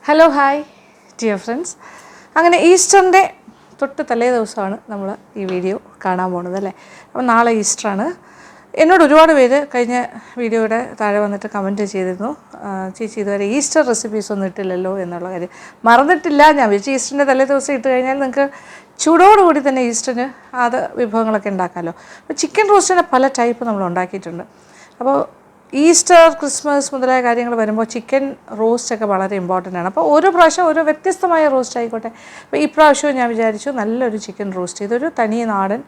Hello hi dear friends. അങ്ങനെ ഈസ്റ്ററിൻ്റെ തൊട്ട് തലേ ദിവസമാണ് നമ്മൾ ഈ വീഡിയോ കാണാൻ പോകുന്നത് അല്ലേ. അപ്പോൾ നാളെ ഈസ്റ്ററാണ്. എന്നോട് ഒരുപാട് പേര് കഴിഞ്ഞ വീഡിയോയുടെ താഴെ വന്നിട്ട് കമൻറ്റ് ചെയ്തിരുന്നു, ചേച്ചി ഇതുവരെ ഈസ്റ്റർ റെസിപ്പീസ് ഒന്നും ഇട്ടില്ലല്ലോ എന്നുള്ള കാര്യം. മറന്നിട്ടില്ല, ഞാൻ വിചാരിച്ചു ഈസ്റ്ററിൻ്റെ തലേ ദിവസം ഇട്ട് കഴിഞ്ഞാൽ നിങ്ങൾക്ക് ചൂടോടുകൂടി തന്നെ ഈസ്റ്ററിന് അത് വിഭവങ്ങളൊക്കെ ഉണ്ടാക്കാമല്ലോ. അപ്പോൾ ചിക്കൻ റോസ്റ്റിൻ്റെ പല ടൈപ്പ് നമ്മൾ ഉണ്ടാക്കിയിട്ടുണ്ട്. അപ്പോൾ ഈസ്റ്റർ, ക്രിസ്മസ് മുതലായ കാര്യങ്ങൾ വരുമ്പോൾ ചിക്കൻ റോസ്റ്റൊക്കെ വളരെ ഇമ്പോർട്ടൻ്റ് ആണ്. അപ്പോൾ ഓരോ പ്രാവശ്യം ഓരോ വ്യത്യസ്തമായ റോസ്റ്റ് ആയിക്കോട്ടെ. അപ്പോൾ ഈ പ്രാവശ്യവും ഞാൻ വിചാരിച്ചു നല്ലൊരു ചിക്കൻ റോസ്റ്റ്, ഇതൊരു തനി നാടൻ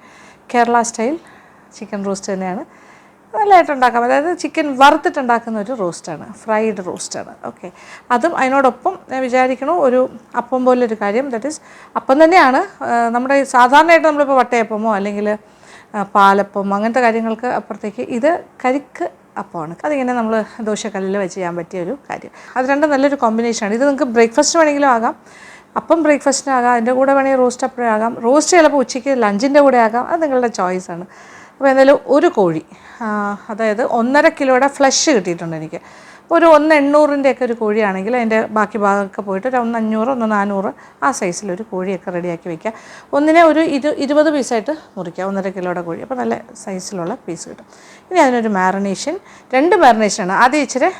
കേരള സ്റ്റൈൽ ചിക്കൻ റോസ്റ്റ് തന്നെയാണ്. നല്ലതായിട്ട് ഉണ്ടാക്കാം. അതായത് ചിക്കൻ വറുത്തിട്ടുണ്ടാക്കുന്ന ഒരു റോസ്റ്റാണ്, ഫ്രൈഡ് റോസ്റ്റാണ്. ഓക്കെ, അതും അതിനോടൊപ്പം ഞാൻ വിചാരിക്കണു ഒരു അപ്പം പോലൊരു കാര്യം, ദാറ്റ് ഈസ് അപ്പം തന്നെയാണ്. നമ്മുടെ സാധാരണയായിട്ട് നമ്മളിപ്പോൾ വട്ടയപ്പമോ അല്ലെങ്കിൽ പാലപ്പം അങ്ങനത്തെ കാര്യങ്ങൾക്ക് അപ്പുറത്തേക്ക് ഇത് കരിക്ക് അപ്പമാണ്. അതിങ്ങനെ നമ്മൾ ദോശക്കല്ലിൽ വെച്ച് ചെയ്യാൻ പറ്റിയ ഒരു കാര്യം. അത് രണ്ടും നല്ലൊരു കോമ്പിനേഷനാണ്. ഇത് നിങ്ങൾക്ക് ബ്രേക്ക്ഫാസ്റ്റ് വേണമെങ്കിലും ആകാം, അപ്പം ബ്രേക്ക്ഫാസ്റ്റിനാകാം, അതിൻ്റെ കൂടെ വേണമെങ്കിൽ റോസ്റ്റ് അപ്പോഴേ ആകാം, റോസ്റ്റ് ചിലപ്പോൾ ഉച്ചയ്ക്ക് ലഞ്ചിൻ്റെ കൂടെ ആകാം. അത് നിങ്ങളുടെ ചോയ്സാണ്. അപ്പോൾ എന്തായാലും ഒരു കോഴി, അതായത് 1.5 കിലോയുടെ ഫ്ലഷ് കിട്ടിയിട്ടുണ്ട് എനിക്ക്. ഒരു 1.800-ഒക്കെ ഒരു കോഴിയാണെങ്കിൽ അതിൻ്റെ ബാക്കി ഭാഗമൊക്കെ പോയിട്ട് ഒരു 1.500, 1.400 ആ സൈസിലൊരു കോഴിയൊക്കെ റെഡിയാക്കി വയ്ക്കുക. ഒന്നിനെ ഒരു 20 പീസായിട്ട് മുറിക്കുക, 1.5 കിലോയുടെ കോഴി. അപ്പോൾ നല്ല സൈസിലുള്ള പീസ് കിട്ടും. ഇനി അതിനൊരു മാറിനേഷൻ, 2 മാറിനേഷനാണ്. ആദ്യം ഇച്ചിരി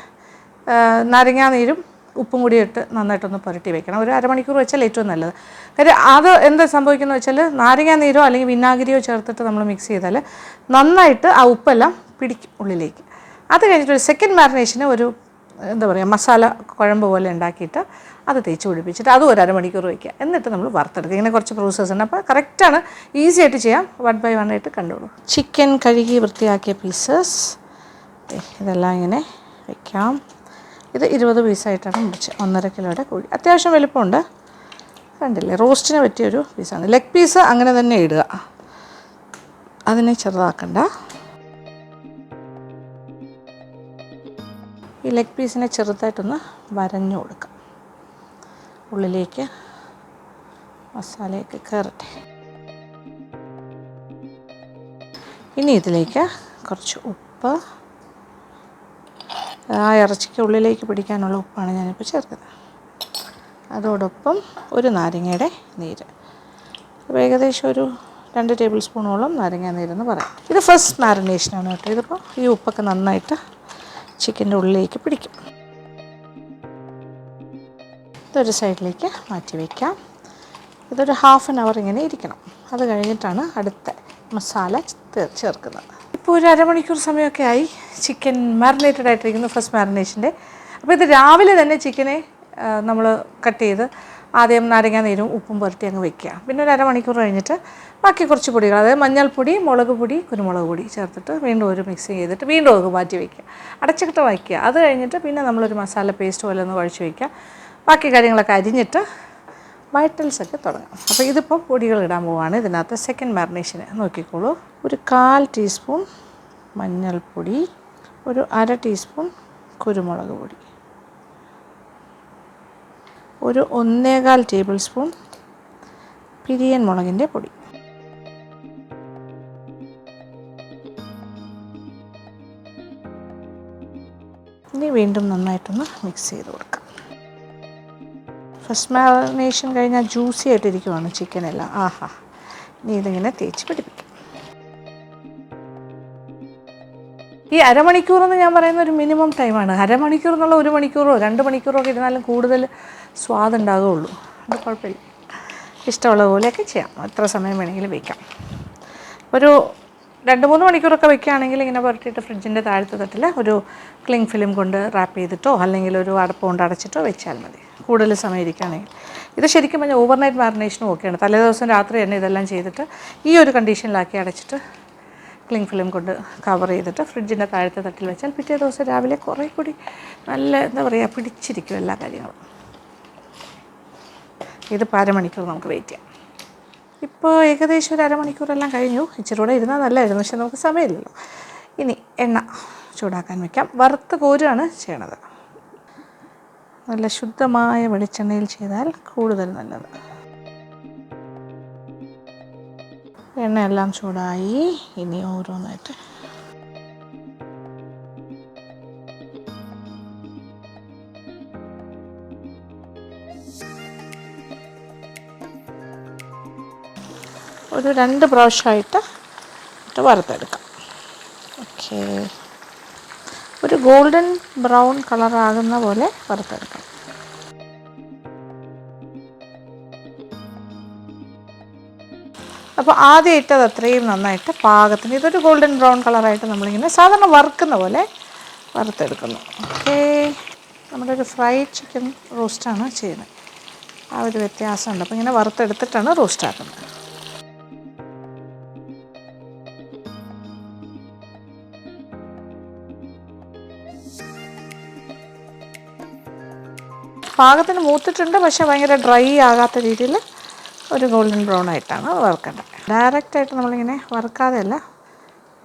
നാരങ്ങാനീരും ഉപ്പും കൂടി ഇട്ട് നന്നായിട്ടൊന്ന് പുരട്ടി വെക്കണം. ഒരു അരമണിക്കൂർ വെച്ചാൽ ഏറ്റവും നല്ലത്. കാര്യം അത് എന്താ സംഭവിക്കുന്നത് വെച്ചാൽ നാരങ്ങാനീരോ അല്ലെങ്കിൽ വിനാഗിരിയോ ചേർത്തിട്ട് നമ്മൾ മിക്സ് ചെയ്താൽ നന്നായിട്ട് ആ ഉപ്പെല്ലാം പിടിക്കും ഉള്ളിലേക്ക്. അത് കഴിഞ്ഞിട്ട് ഒരു സെക്കൻഡ് മാറിനേഷന് ഒരു എന്താ പറയുക മസാല കുഴമ്പ് പോലെ ഉണ്ടാക്കിയിട്ട് അത് തേച്ച് പിടിപ്പിച്ചിട്ട് അതും ഒരു അരമണിക്കൂർ വയ്ക്കുക. എന്നിട്ട് നമ്മൾ വറുത്തെടുക്കുക. ഇങ്ങനെ കുറച്ച് പ്രോസസ്സ് ഉണ്ട്. അപ്പോൾ കറക്റ്റാണ്, ഈസി ആയിട്ട് ചെയ്യാം. 1 by 1 ആയിട്ട് കണ്ടോളൂ. ചിക്കൻ കഴുകി വൃത്തിയാക്കിയ പീസസ് ഇതെല്ലാം ഇങ്ങനെ വയ്ക്കാം. ഇത് 20 പീസായിട്ടാണ് മുറിച്ച്, 1.5 കിലോയുടെ കോഴി. അത്യാവശ്യം വലുപ്പമുണ്ട്, കണ്ടില്ലേ. റോസ്റ്റിന് പറ്റിയൊരു പീസാണ്. ലെഗ് പീസ് അങ്ങനെ തന്നെ ഇടുക, അതിനെ ചെറുതാക്കണ്ട. ഈ ലെഗ് പീസിനെ ചെറുതായിട്ടൊന്ന് വരഞ്ഞു കൊടുക്കാം, ഉള്ളിലേക്ക് മസാലയൊക്കെ കയറട്ടെ. ഇനി ഇതിലേക്ക് കുറച്ച് ഉപ്പ്, ആ ഇറച്ചിക്ക് ഉള്ളിലേക്ക് പിടിക്കാനുള്ള ഉപ്പാണ് ഞാനിപ്പോൾ ചേർക്കുന്നത്. അതോടൊപ്പം ഒരു നാരങ്ങയുടെ നീര്, ഏകദേശം ഒരു 2 ടേബിൾ സ്പൂണോളം നാരങ്ങ നീരെന്ന് പറയാം. ഇത് ഫസ്റ്റ് മാരിനേഷനാണ് കേട്ടോ. ഇതിപ്പോൾ ഈ ഉപ്പൊക്കെ നന്നായിട്ട് ചിക്കൻ്റെ ഉള്ളിലേക്ക് പിടിക്കും. ഇതൊരു സൈഡിലേക്ക് മാറ്റി വയ്ക്കാം. ഇതൊരു 1/2 hour ഇങ്ങനെ ഇരിക്കണം. അത് കഴിഞ്ഞിട്ടാണ് അടുത്ത മസാല ചേർക്കുന്നത്. ഇപ്പോൾ ഒരു അരമണിക്കൂർ സമയമൊക്കെ ആയി. ചിക്കൻ മാരിനേറ്റഡ് ആയിട്ടിരിക്കുന്നു, ഫസ്റ്റ് മാരിനേഷൻ്റെ. അപ്പോൾ ഇത് രാവിലെ തന്നെ ചിക്കനെ നമ്മൾ കട്ട് ചെയ്ത് ആദ്യം നാരങ്ങാനീരും ഉപ്പും പുരട്ടി അങ്ങ് വെക്കുക. പിന്നെ ഒരു അരമണിക്കൂർ കഴിഞ്ഞിട്ട് ബാക്കി കുറച്ച് പൊടികൾ, അതായത് മഞ്ഞൾപ്പൊടി, മുളക് പൊടി, കുരുമുളക് പൊടി ചേർത്തിട്ട് വീണ്ടും ഒരു മിക്സ് ചെയ്തിട്ട് വീണ്ടും അത് മാറ്റി വയ്ക്കുക, അടച്ചിട്ട് വയ്ക്കുക. അത് കഴിഞ്ഞിട്ട് പിന്നെ നമ്മളൊരു മസാല പേസ്റ്റ് പോലെ ഒന്ന് കുഴച്ച് വയ്ക്കുക. ബാക്കി കാര്യങ്ങളൊക്കെ അരിഞ്ഞിട്ട് വൈറ്റൽസൊക്കെ തുടങ്ങാം. അപ്പോൾ ഇതിപ്പോൾ പൊടികൾ ഇടാൻ പോവുകയാണ് ഇതിനകത്ത്. സെക്കൻഡ് മാരിനേഷന് നോക്കിക്കോളൂ. ഒരു 1/4 ടീസ്പൂൺ മഞ്ഞൾപ്പൊടി, ഒരു 1/2 ടീസ്പൂൺ കുരുമുളക് പൊടി, ഒരു 1.25 ടേബിൾ സ്പൂൺ പിരിയൻ മുളകിൻ്റെ പൊടി, ഇനി വീണ്ടും നന്നായിട്ടൊന്ന് മിക്സ് ചെയ്ത് കൊടുക്കാം. ഫസ്റ്റ് മാരിനേഷൻ കഴിഞ്ഞാൽ ജ്യൂസി ആയിട്ടിരിക്കുവാണ് ചിക്കനെല്ലാം. ആഹാ, ഇനി ഇതിങ്ങനെ തേച്ച് പിടിപ്പിക്കും. ഈ അരമണിക്കൂറെന്ന് ഞാൻ പറയുന്ന ഒരു മിനിമം ടൈമാണ്. അരമണിക്കൂർ എന്നുള്ള 1 മണിക്കൂറോ 2 മണിക്കൂറോ ഒക്കെ ഇരുന്നാലും കൂടുതൽ സ്വാദുണ്ടാകുകയുള്ളൂ. അത് കുഴപ്പമില്ല, ഇഷ്ടമുള്ള പോലെയൊക്കെ ചെയ്യാം. എത്ര സമയം വേണമെങ്കിലും വയ്ക്കാം. ഒരു 2-3 മണിക്കൂറൊക്കെ വയ്ക്കുകയാണെങ്കിൽ ഇങ്ങനെ പുരട്ടിയിട്ട് ഫ്രിഡ്ജിൻ്റെ താഴത്തെ തട്ടിൽ ഒരു ക്ലിങ് ഫിലിം കൊണ്ട് റാപ്പ് ചെയ്തിട്ടോ അല്ലെങ്കിൽ ഒരു അടപ്പ് കൊണ്ട് അടച്ചിട്ടോ വെച്ചാൽ മതി, കൂടുതൽ സമയം ഇരിക്കുകയാണെങ്കിൽ. ഇത് ശരിക്കും പറഞ്ഞാൽ ഓവർനൈറ്റ് മാരിനേഷനും ഓക്കെയാണ്. തലേദിവസം രാത്രി തന്നെ ഇതെല്ലാം ചെയ്തിട്ട് ഈ ഒരു കണ്ടീഷനിലാക്കി അടച്ചിട്ട് ക്ലിങ് ഫിലിം കൊണ്ട് കവർ ചെയ്തിട്ട് ഫ്രിഡ്ജിൻ്റെ താഴത്തെ തട്ടിൽ വെച്ചാൽ പിറ്റേ ദിവസം രാവിലെ കുറേ കൂടി നല്ല എന്താ പറയുക പിടിച്ചിരിക്കും എല്ലാ കാര്യങ്ങളും. ഇത് 1/2 മണിക്കൂർ നമുക്ക് വെയിറ്റ് ചെയ്യാം. ഇപ്പോൾ ഏകദേശം ഒരു അരമണിക്കൂറെല്ലാം കഴിഞ്ഞു. ഇച്ചിരി കൂടെ ഇരുന്നാൽ നല്ലതായിരുന്നു, പക്ഷെ നമുക്ക് സമയമില്ലല്ലോ. ഇനി എണ്ണ ചൂടാക്കാൻ വയ്ക്കാം. വറുത്ത് കോരുകയാണ് ചെയ്യണത്. നല്ല ശുദ്ധമായ വെളിച്ചെണ്ണയിൽ ചെയ്താൽ കൂടുതൽ നല്ലത്. എണ്ണയെല്ലാം ചൂടായി. ഇനി ഓരോന്നായിട്ട് ഒരു 2 പ്രാവശ്യമായിട്ട് വറുത്തെടുക്കാം. ഓക്കെ, ഒരു ഗോൾഡൻ ബ്രൗൺ കളറാകുന്ന പോലെ വറുത്തെടുക്കാം. അപ്പോൾ ആദ്യം ഇട്ടത് അത്രയും നന്നായിട്ട് പാകത്തിന് ഇതൊരു ഗോൾഡൻ ബ്രൗൺ കളറായിട്ട് നമ്മളിങ്ങനെ സാധാരണ വറുക്കുന്ന പോലെ വറുത്തെടുക്കുന്നു. ഓക്കെ, നമ്മുടെ ഒരു ഫ്രൈഡ് ചിക്കൻ റോസ്റ്റാണ് ചെയ്യുന്നത്. ആ ഒരു വ്യത്യാസമുണ്ട്. അപ്പോൾ ഇങ്ങനെ വറുത്തെടുത്തിട്ടാണ് റോസ്റ്റ് ആക്കുന്നത്. പാകത്തിന് മൂത്തിട്ടുണ്ട്, പക്ഷേ ഭയങ്കര ഡ്രൈ ആകാത്ത രീതിയിൽ ഒരു ഗോൾഡൻ ബ്രൗൺ ആയിട്ടാണ് വറുക്കേണ്ടത്. ഡയറക്റ്റായിട്ട് നമ്മളിങ്ങനെ വറുക്കാതെയല്ല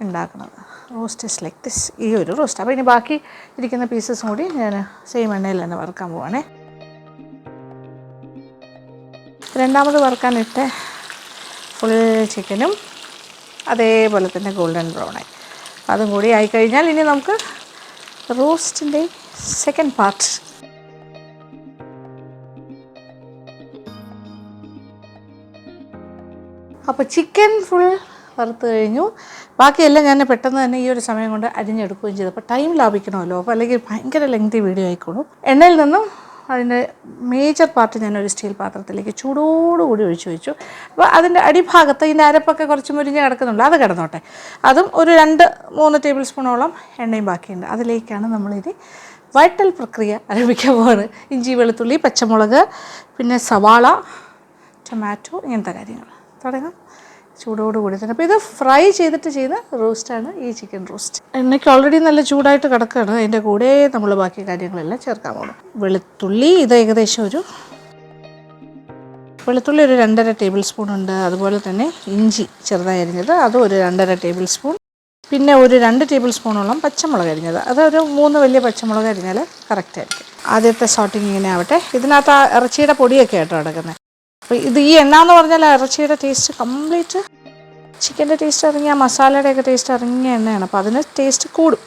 ഉണ്ടാക്കുന്നത്. റോസ്റ്റ് ഇസ് ലൈക്ക് ദിസ്, ഈ ഒരു റോസ്റ്റ്. അപ്പോൾ ഇനി ബാക്കി ഇരിക്കുന്ന പീസസും കൂടി ഞാൻ സെയിം എണ്ണയിൽ തന്നെ വറുക്കാൻ പോവാണേ. രണ്ടാമത് വറുക്കാനിട്ട ഫുൾ ചിക്കനും അതേപോലെ തന്നെ ഗോൾഡൻ ബ്രൗണായി. അതും കൂടി ആയിക്കഴിഞ്ഞാൽ ഇനി നമുക്ക് റോസ്റ്റിൻ്റെ സെക്കൻഡ് പാർട്ട്. അപ്പോൾ ചിക്കൻ ഫുൾ വറുത്ത് കഴിഞ്ഞു. ബാക്കിയെല്ലാം ഞാൻ പെട്ടെന്ന് തന്നെ ഈ ഒരു സമയം കൊണ്ട് അരിഞ്ഞെടുക്കുകയും ചെയ്തു. അപ്പോൾ ടൈം ലാഭിക്കണമല്ലോ, അപ്പോൾ അല്ലെങ്കിൽ ഭയങ്കര ലെങ്തി വീഡിയോ ആയിക്കോളും. എണ്ണയിൽ നിന്നും അതിൻ്റെ മേജർ പാർട്ട് ഞാനൊരു സ്റ്റീൽ പാത്രത്തിലേക്ക് ചൂടോടുകൂടി ഒഴിച്ചു വെച്ചു. അപ്പോൾ അതിൻ്റെ അടിഭാഗത്ത് ഇതിൻ്റെ അരപ്പൊക്കെ കുറച്ച് മുരിഞ്ഞ് കിടക്കുന്നുണ്ട്, അത് കിടന്നോട്ടെ. അതും ഒരു 2-3 ടേബിൾ സ്പൂണോളം എണ്ണയും ബാക്കിയുണ്ട്. അതിലേക്കാണ് നമ്മളിത് വഴറ്റൽ പ്രക്രിയ ആരംഭിക്കാൻ പോകുന്നത്. ഇഞ്ചി, വെളുത്തുള്ളി, പച്ചമുളക്, പിന്നെ സവാള, ടൊമാറ്റോ, ഇങ്ങനത്തെ കാര്യങ്ങൾ തുടങ്ങാം ചൂടോടുകൂടി തന്നെ. അപ്പോൾ ഇത് ഫ്രൈ ചെയ്തിട്ട് ചെയ്യുന്ന റോസ്റ്റാണ് ഈ ചിക്കൻ റോസ്റ്റ്. എണ്ണയ്ക്ക് ഓൾറെഡി നല്ല ചൂടായിട്ട് കിടക്കുകയാണ്. അതിൻ്റെ കൂടെ നമ്മൾ ബാക്കി കാര്യങ്ങളെല്ലാം ചേർക്കാൻ പോകും. വെളുത്തുള്ളി ഇത് ഏകദേശം ഒരു 2.5 ടേബിൾ സ്പൂൺ ഉണ്ട്. അതുപോലെ തന്നെ ഇഞ്ചി ചെറുതായി അരിഞ്ഞത് അതും ഒരു 2.5 ടേബിൾ സ്പൂൺ. പിന്നെ ഒരു 2 ടേബിൾ സ്പൂണോളം പച്ചമുളക് അരിഞ്ഞത്, അതൊരു 3 വലിയ പച്ചമുളക് അരിഞ്ഞാൽ കറക്റ്റായിരിക്കും. ആദ്യത്തെ സോട്ടിങ് ഇങ്ങനെ ആവട്ടെ. ഇതിനകത്ത് ആ ഇറച്ചിയുടെ പൊടിയൊക്കെ ആയിട്ടോ കിടക്കുന്നത്. അപ്പോൾ ഇത് ഈ എണ്ണ എന്ന് പറഞ്ഞാൽ ഇറച്ചിയുടെ ടേസ്റ്റ് കംപ്ലീറ്റ് ചിക്കൻ്റെ ടേസ്റ്റ് ഇറങ്ങിയ മസാലയുടെയൊക്കെ ടേസ്റ്റ് ഇറങ്ങിയ എണ്ണയാണ്. അപ്പോൾ അതിന് ടേസ്റ്റ് കൂടും.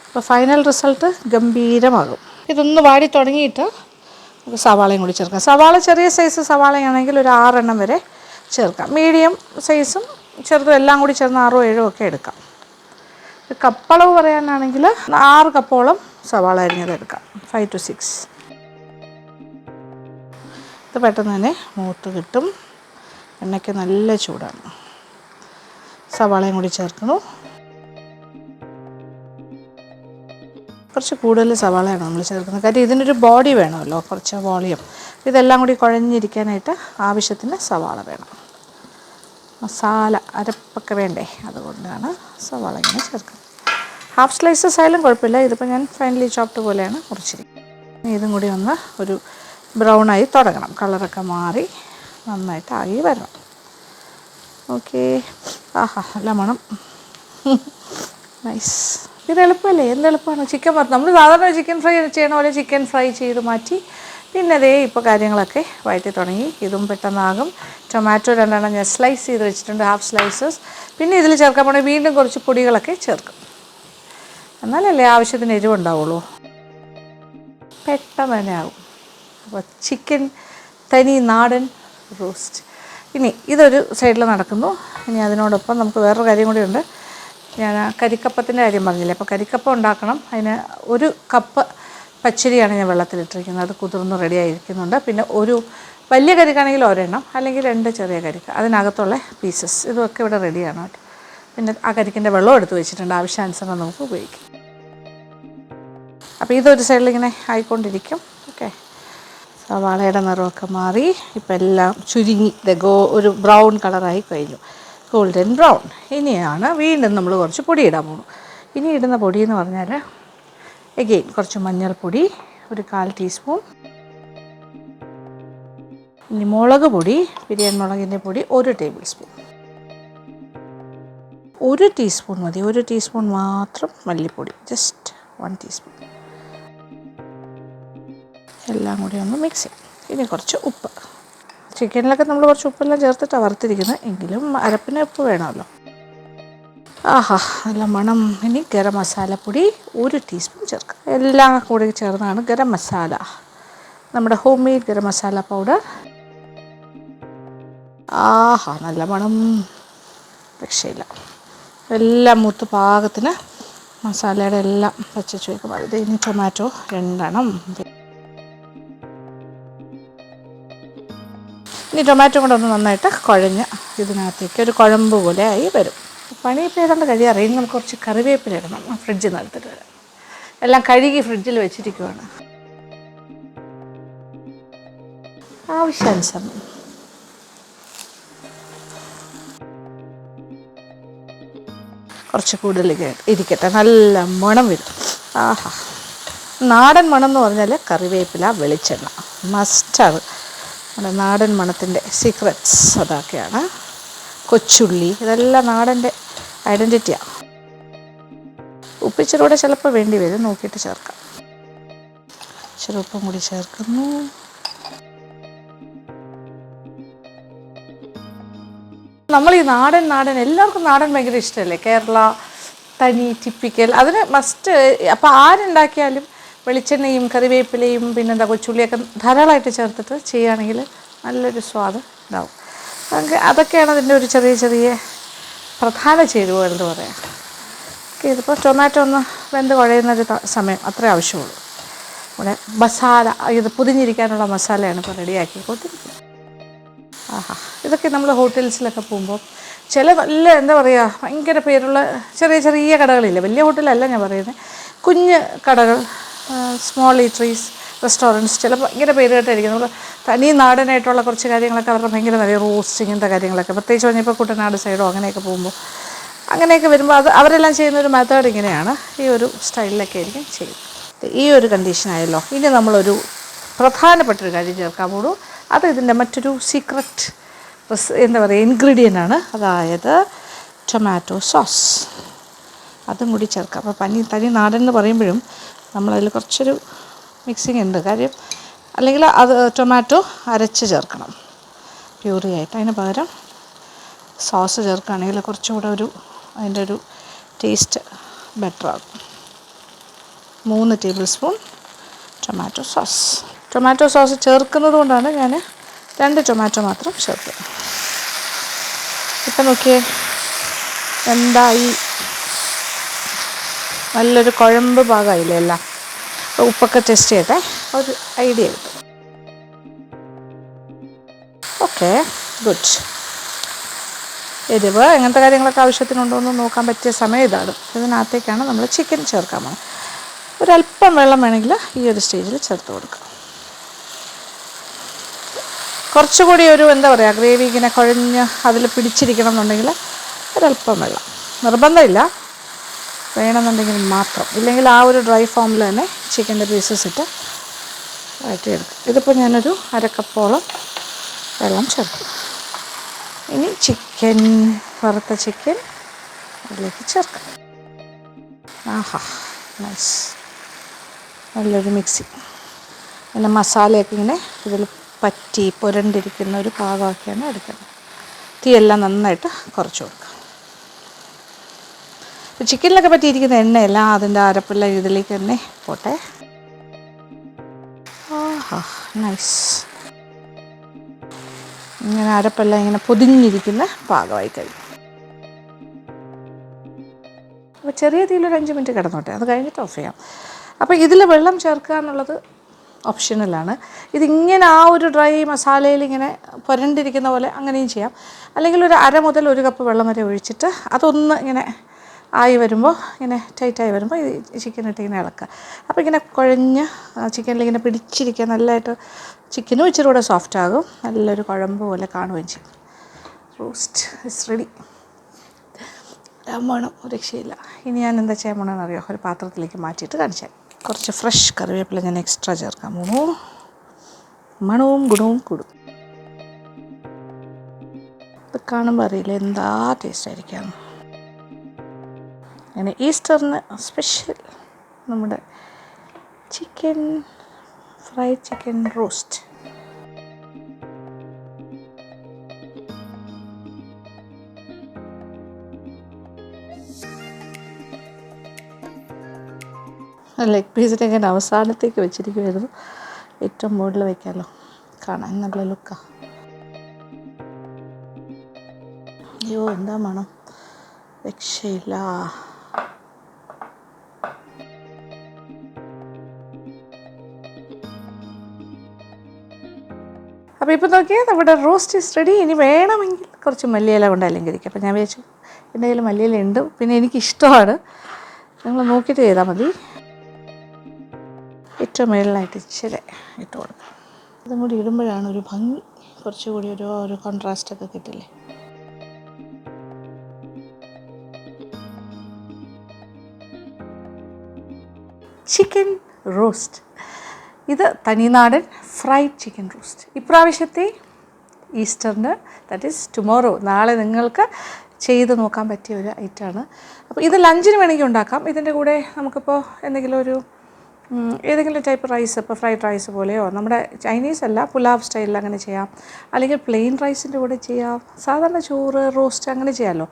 അപ്പോൾ ഫൈനൽ റിസൾട്ട് ഗംഭീരമാകും. ഇതൊന്ന് വാടി തുടങ്ങിയിട്ട് നമുക്ക് സവാളയും കൂടി ചേർക്കാം. സവാള ചെറിയ സൈസ് സവാളയാണെങ്കിൽ ഒരു 6 എണ്ണം വരെ ചേർക്കാം. മീഡിയം സൈസും ചെറുതും എല്ലാം കൂടി ചേർന്ന് 6-7 ഒക്കെ എടുക്കാം. കപ്പളവ് പറയാനാണെങ്കിൽ 6 കപ്പോളം സവാള അരിഞ്ഞത് എടുക്കാം. 5 to 6. ഇത് പെട്ടെന്ന് തന്നെ മൂത്ത് കിട്ടും. എണ്ണയ്ക്ക് നല്ല ചൂടാണ്. സവാളയും കൂടി ചേർക്കുന്നു. കുറച്ച് കൂടുതൽ സവാളയാണ് നമ്മൾ ചേർക്കുന്നത്, കാര്യം ഇതിനൊരു ബോഡി വേണമല്ലോ, കുറച്ച് വോളിയം. ഇതെല്ലാം കൂടി കുഴഞ്ഞിരിക്കാനായിട്ട് ആവശ്യത്തിന് സവാള വേണം. മസാല അരപ്പൊക്കെ വേണ്ടേ, അതുകൊണ്ടാണ് സവാള ഇങ്ങനെ ചേർക്കുന്നത്. ഹാഫ് സ്ലൈസസ് ആയാലും കുഴപ്പമില്ല. ഇതിപ്പോൾ ഞാൻ ഫൈനലി ചോപ്ഡ് പോലെയാണ് മുറിച്ചിരിക്കുന്നത്. ഇതും കൂടി ഒന്ന് ഒരു ബ്രൗണായി തുടങ്ങണം. കളറൊക്കെ മാറി നന്നായിട്ട് ആയി വരണം. ഓക്കെ, ആഹാ നല്ല മണം, നൈസ്. ഇത് എളുപ്പമല്ലേ? എന്ത് എളുപ്പമാണ് ചിക്കൻ വറുത്ത്. നമ്മൾ സാധാരണ ചിക്കൻ ഫ്രൈ ചെയ്യണ പോലെ ചിക്കൻ ഫ്രൈ ചെയ്ത് മാറ്റി. പിന്നെ അതേ ഇപ്പോൾ കാര്യങ്ങളൊക്കെ വഴറ്റി തുടങ്ങി. ഇതും പെട്ടെന്നാകും. ടൊമാറ്റോ 2 എണ്ണം ഞാൻ സ്ലൈസ് ചെയ്ത് വെച്ചിട്ടുണ്ട്, ഹാഫ് സ്ലൈസസ്. പിന്നെ ഇതിൽ ചേർക്കാൻ പോണേ വീണ്ടും കുറച്ച് പൊടികളൊക്കെ ചേർക്കും, എന്നാലല്ലേ ആവശ്യത്തിന് എരിവുണ്ടാവുള്ളൂ. പെട്ടെന്ന് തന്നെ ആകും. അപ്പോൾ ചിക്കൻ തനി നാടൻ റോസ്റ്റ്. ഇനി ഇതൊരു സൈഡിൽ നടക്കുന്നു. ഇനി അതിനോടൊപ്പം നമുക്ക് വേറൊരു കാര്യം കൂടി ഉണ്ട്. ഞാൻ കരിക്കപ്പത്തിൻ്റെ കാര്യം പറഞ്ഞില്ലേ, അപ്പോൾ കരിക്കപ്പം ഉണ്ടാക്കണം. അതിന് 1 കപ്പ് പച്ചരിയാണ് ഞാൻ വെള്ളത്തിലിട്ടിരിക്കുന്നത്. അത് കുതിർന്ന് റെഡി ആയിരിക്കുന്നുണ്ട്. പിന്നെ ഒരു വലിയ കരിക്കാണെങ്കിൽ 1 എണ്ണം, അല്ലെങ്കിൽ 2 ചെറിയ കരിക്ക, അതിനകത്തുള്ള പീസസ്, ഇതൊക്കെ ഇവിടെ റെഡിയാണ് കേട്ടോ. പിന്നെ ആ കരിക്കിൻ്റെ വെള്ളം എടുത്ത് വെച്ചിട്ടുണ്ട്, ആവശ്യാനുസരണം നമുക്ക് ഉപയോഗിക്കാം. അപ്പോൾ ഇതൊരു സൈഡിലിങ്ങനെ ആയിക്കൊണ്ടിരിക്കും. ഓക്കെ, സവാളയുടെ നിറമൊക്കെ മാറി ഇപ്പോൾ എല്ലാം ചുരുങ്ങി ഒരു ബ്രൗൺ കളറായി കഴിഞ്ഞു, ഗോൾഡൻ ബ്രൗൺ. ഇനിയാണ് വീണ്ടും നമ്മൾ കുറച്ച് പൊടി ഇടാൻ പോകുന്നു. ഇനി ഇടുന്ന പൊടി എന്ന് പറഞ്ഞാൽ എഗെയിൻ കുറച്ച് മഞ്ഞൾപ്പൊടി, ഒരു 1/4 ടീസ്പൂൺ. ഇനി മുളക് പൊടി, ബിരിയാണി മുളകിൻ്റെ പൊടി 1 ടേബിൾ സ്പൂൺ. 1 ടീസ്പൂൺ മതി, 1 ടീസ്പൂൺ മാത്രം മല്ലിപ്പൊടി, ജസ്റ്റ് 1 ടീസ്പൂൺ. എല്ലാം കൂടി ഒന്ന് മിക്സ് ചെയ്യാം. ഇനി കുറച്ച് ഉപ്പ്. ചിക്കനിലൊക്കെ നമ്മൾ കുറച്ച് ഉപ്പെല്ലാം ചേർത്തിട്ടാണ് വറുത്തിരിക്കുന്നത്, എങ്കിലും അരപ്പിന് ഉപ്പ് വേണമല്ലോ. ആഹാ നല്ല മണം. ഇനി ഗരം മസാലപ്പൊടി 1 ടീസ്പൂൺ ചേർക്കുക. എല്ലാം കൂടി ചേർന്നാണ് ഗരം മസാല, നമ്മുടെ home made garam masala powder. ആഹാ, നല്ല മണം, രക്ഷയില്ല. എല്ലാം മൂത്ത് പാകത്തിന് മസാലയുടെ എല്ലാം പച്ചച്ച് വയ്ക്കും. അത് ഇനി ടൊമാറ്റോ 2 എണ്ണം. ഇനി ടൊമാറ്റോ കൂടെ ഒന്ന് നന്നായിട്ട് കുഴഞ്ഞ് ഇതിനകത്തേക്ക് ഒരു കുഴമ്പ് പോലെ ആയി വരും. പണി ഇപ്പോൾ ഏതാണ്ട് കഴിയാറ്. ഇനി നമുക്ക് കുറച്ച് കറിവേപ്പില ഇടണം. ഫ്രിഡ്ജിൽ നിന്ന് എടുത്തിട്ട് വരാം. എല്ലാം കഴുകി ഫ്രിഡ്ജിൽ വെച്ചിരിക്കുവാണ്. ആവശ്യാനുസരണം. കുറച്ച് കൂടുതൽ ഇരിക്കട്ടെ, നല്ല മണം വരും. ആഹാ, നാടൻ മണം എന്ന് പറഞ്ഞാൽ കറിവേപ്പില, വെളിച്ചെണ്ണ മസ്റ്റാണ്. നമ്മുടെ നാടൻ മണത്തിൻ്റെ സീക്രറ്റ്സ് അതൊക്കെയാണ്. കൊച്ചുള്ളി, ഇതെല്ലാം നാടൻ്റെ ഐഡൻറ്റിറ്റിയാണ്. ഉപ്പിച്ചിലൂടെ ചിലപ്പോൾ വേണ്ടി വരും, നോക്കിയിട്ട് ചേർക്കാം. ഇച്ചിരി ഉപ്പും കൂടി ചേർക്കുന്നു. നമ്മൾ ഈ നാടൻ എല്ലാവർക്കും നാടൻ ഭയങ്കര ഇഷ്ടമല്ലേ? കേരള തനി ടിപ്പിക്കൽ, അതിന് മസ്റ്റ്. അപ്പോൾ ആരുണ്ടാക്കിയാലും വെളിച്ചെണ്ണയും കറിവേപ്പിലയും പിന്നെന്താ കൊച്ചുള്ളിയൊക്കെ ധാരാളമായിട്ട് ചേർത്തിട്ട് ചെയ്യുകയാണെങ്കിൽ നല്ലൊരു സ്വാദ് ഉണ്ടാവും. അതൊക്കെയാണ് അതിൻ്റെ ഒരു ചെറിയ പ്രധാന ചേരുവകൾ എന്ന് പറയാം. ഇതിപ്പോൾ ടൊമാറ്റോ ഒന്ന് വെന്ത് കുഴയുന്നൊരു സമയം അത്രേ ആവശ്യമുള്ളൂ. ഇവിടെ മസാല, ഇത് പൊതിഞ്ഞിരിക്കാനുള്ള മസാലയാണ് ഇപ്പോൾ റെഡിയാക്കിക്കൊണ്ടിരിക്കുന്നത്. ആഹാ, ഇതൊക്കെ നമ്മൾ ഹോട്ടൽസിലൊക്കെ പോകുമ്പോൾ ചില നല്ല എന്താ പറയുക ഭയങ്കര പേരുള്ള ചെറിയ കടകളില്ല, വലിയ ഹോട്ടലല്ല ഞാൻ പറയുന്നത്, കുഞ്ഞ് കടകൾ, സ്മോൾ ഈറ്ററീസ്, റെസ്റ്റോറൻറ്റ്സ്, ചിലപ്പോൾ ഭയങ്കര പേര് കേട്ടായിരിക്കും. നമ്മൾ തനി നാടനായിട്ടുള്ള കുറച്ച് കാര്യങ്ങളൊക്കെ അവരുടെ ഭയങ്കര നല്ല റോസ്റ്റ് ഇങ്ങനത്തെ കാര്യങ്ങളൊക്കെ, പ്രത്യേകിച്ച് പറഞ്ഞപ്പോൾ കുട്ടനാട് സൈഡോ അങ്ങനെയൊക്കെ പോകുമ്പോൾ അങ്ങനെയൊക്കെ വരുമ്പോൾ അവരെല്ലാം ചെയ്യുന്നൊരു മെത്തേഡ് ഇങ്ങനെയാണ്. ഈ ഒരു സ്റ്റൈലിലൊക്കെ ആയിരിക്കും ചെയ്യുന്നത്. ഈ ഒരു കണ്ടീഷനായല്ലോ. ഇനി നമ്മളൊരു പ്രധാനപ്പെട്ടൊരു കാര്യം ചേർക്കാൻ പോകും. അത് ഇതിൻ്റെ മറ്റൊരു സീക്രട്ട് എന്താ പറയുക ഇൻഗ്രീഡിയൻ്റാണ്. അതായത് ടൊമാറ്റോ സോസ്. അതും കൂടി ചേർക്കാം. അപ്പോൾ തനി നാടൻ എന്ന് പറയുമ്പോഴും നമ്മളതിൽ കുറച്ചൊരു മിക്സിങ് ഉണ്ട്. കാര്യം അല്ലെങ്കിൽ അത് ടൊമാറ്റോ അരച്ച് ചേർക്കണം പ്യൂറിയായിട്ട്. അതിന് പകരം സോസ് ചേർക്കുകയാണെങ്കിൽ കുറച്ചുകൂടെ അതിൻ്റെ ഒരു ടേസ്റ്റ് ബെറ്ററാകും. 3 tablespoon tomato sauce. Tomato sauce ചേർക്കുന്നത് കൊണ്ടാണ് ഞാൻ 2 ടൊമാറ്റോ മാത്രം ചേർത്തത്. ഇപ്പം നോക്കിയേ എന്തായി, നല്ലൊരു കുഴമ്പ് പാകമായില്ലേ എല്ലാം. ഉപ്പൊക്കെ ടെസ്റ്റ് ചെയ്യട്ടെ, ഒരു ഐഡിയ കിട്ടും. Okay, good. എരിവ് അങ്ങനത്തെ കാര്യങ്ങളൊക്കെ ആവശ്യത്തിനുണ്ടോ എന്ന് നോക്കാൻ പറ്റിയ സമയം ഇതാണ്. ഇതിനകത്തേക്കാണ് നമ്മൾ ചിക്കൻ ചേർക്കാൻ പോകുന്നത്. ഒരല്പം വെള്ളം വേണമെങ്കിൽ ഈ ഒരു സ്റ്റേജിൽ ചേർത്ത് കൊടുക്കാം. കുറച്ചുകൂടി ഒരു എന്താ പറയുക ഗ്രേവി ഇങ്ങനെ കുഴഞ്ഞ് അതിൽ പിടിച്ചിരിക്കണം എന്നുണ്ടെങ്കിൽ ഒരല്പം വെള്ളം നിർബന്ധമില്ല, വേണമെന്നുണ്ടെങ്കിൽ മാത്രം. ഇല്ലെങ്കിൽ ആ ഒരു ഡ്രൈ ഫോമിൽ തന്നെ ചിക്കൻ്റെ പീസസ് ഇട്ട് വഴറ്റിയെടുക്കും. ഇതിപ്പോൾ ഞാനൊരു 1/2 കപ്പോളം വെള്ളം ചേർക്കും. ഇനി വറുത്ത ചിക്കൻ അതിലേക്ക് ചേർക്കാം. ആഹാ, നൈസ്, നല്ലൊരു മിക്സി. പിന്നെ മസാലയൊക്കെ ഇങ്ങനെ ഇതിൽ പറ്റി പുരണ്ടിരിക്കുന്ന ഒരു പാകമാക്കിയാണ് എടുക്കുന്നത്. തീയെല്ലാം നന്നായിട്ട് കുറച്ച് കൊടുക്കുക. ഇപ്പോൾ ചിക്കനിലൊക്കെ പറ്റിയിരിക്കുന്ന എണ്ണയെല്ലാം അതിൻ്റെ അരപ്പെല്ലാം ഇതിലേക്ക് തന്നെ പോട്ടെ. ആഹാ, നൈസ്. ഇങ്ങനെ അരപ്പെല്ലാം ഇങ്ങനെ പൊതിഞ്ഞിരിക്കുന്ന പാകമായി കഴിഞ്ഞു. അപ്പോൾ ചെറിയ തീയിലൊരു 5 മിനിറ്റ് കിടന്നോട്ടെ, അത് കഴിഞ്ഞിട്ട് ഓഫ് ചെയ്യാം. അപ്പോൾ ഇതിൽ വെള്ളം ചേർക്കുക എന്നുള്ളത് ഓപ്ഷണലാണ്. ഇതിങ്ങനെ ആ ഒരു ഡ്രൈ മസാലയിൽ ഇങ്ങനെ പുരണ്ടിരിക്കുന്ന പോലെ അങ്ങനെയും ചെയ്യാം. അല്ലെങ്കിൽ ഒരു 1/2 മുതൽ 1 കപ്പ് വെള്ളം വരെ ഒഴിച്ചിട്ട് അതൊന്ന് ഇങ്ങനെ ആയി വരുമ്പോൾ, ഇങ്ങനെ ടൈറ്റായി വരുമ്പോൾ ഈ ചിക്കൻ ഇട്ട് ഇങ്ങനെ ഇളക്കുക. അപ്പോൾ ഇങ്ങനെ കുഴഞ്ഞ് ചിക്കനിലിങ്ങനെ പിടിച്ചിരിക്കുക, നല്ലതായിട്ട് ചിക്കനും ഇച്ചിരി കൂടെ സോഫ്റ്റ് ആകും, നല്ലൊരു കുഴമ്പ് പോലെ കാണുകയും ചെയ്യും. Roast is ready. മണം രക്ഷയില്ല. ഇനി ഞാൻ എന്താ ചെയ്യാൻ പോകണമെന്ന് അറിയാം, ഒരു പാത്രത്തിലേക്ക് മാറ്റിയിട്ട് കാണിച്ചാൽ. കുറച്ച് ഫ്രഷ് കറിവേപ്പില ഞാൻ എക്സ്ട്രാ ചേർക്കാൻ പോകുന്നു. മണവും ഗുണവും കൂടും. ഇത് കാണുമ്പോൾ അറിയില്ല എന്താ ടേസ്റ്റ് ആയിരിക്കാം. അങ്ങനെ ഈസ്റ്ററിന് സ്പെഷ്യൽ നമ്മുടെ ഫ്രൈഡ് ചിക്കൻ റോസ്റ്റ്. ലെഗ് പീസിനെ ഞാൻ അവസാനത്തേക്ക് വെച്ചിരിക്കുമായിരുന്നു. ഏറ്റവും മുകളിൽ വയ്ക്കാമല്ലോ, കാണാൻ നല്ല ലുക്കാണ്. അയ്യോ എന്താ മണം, രക്ഷയില്ല. അപ്പോൾ ഇപ്പോൾ നോക്കിയാൽ നമ്മുടെ റോസ്റ്റ് ഈസ് റെഡി. ഇനി വേണമെങ്കിൽ കുറച്ച് മല്ലിയില കൊണ്ട് അലങ്കരിക്കും. അപ്പോൾ ഞാൻ വിചാരിച്ചു എൻ്റെ കയ്യിൽ മല്ലിയില ഉണ്ട്, പിന്നെ എനിക്കിഷ്ടമാണ്, നിങ്ങൾ നോക്കിയിട്ട് ചെയ്താൽ മതി. ഏറ്റവും മേളിലായിട്ട് ഇച്ചിരി ഇട്ട് കൊടുക്കാം. അതും കൂടി ഇടുമ്പോഴാണ് ഒരു ഭംഗി, കുറച്ചുകൂടി ഒരു കോൺട്രാസ്റ്റൊക്കെ കിട്ടില്ലേ. ചിക്കൻ റോസ്റ്റ്, ഇത് തനിനാടൻ ഫ്രൈഡ് ചിക്കൻ റോസ്റ്റ്. ഇപ്രാവശ്യത്തെ ഈസ്റ്ററിന്, ദാറ്റ് ഈസ് ടുമോറോ, നാളെ നിങ്ങൾക്ക് ചെയ്ത് നോക്കാൻ പറ്റിയ ഒരു ഐറ്റമാണ്. അപ്പോൾ ഇത് ലഞ്ചിന് വേണമെങ്കിൽ ഉണ്ടാക്കാം. ഇതിൻ്റെ കൂടെ നമുക്കിപ്പോൾ എന്തെങ്കിലും ഏതെങ്കിലും ടൈപ്പ് റൈസ്, ഇപ്പോൾ ഫ്രൈഡ് റൈസ് പോലെയോ, നമ്മുടെ ചൈനീസ് അല്ല പുലാവ് സ്റ്റൈലിൽ അങ്ങനെ ചെയ്യാം, അല്ലെങ്കിൽ പ്ലെയിൻ റൈസിൻ്റെ കൂടെ ചെയ്യാം, സാധാരണ ചോറ് റോസ്റ്റ് അങ്ങനെ ചെയ്യാമല്ലോ,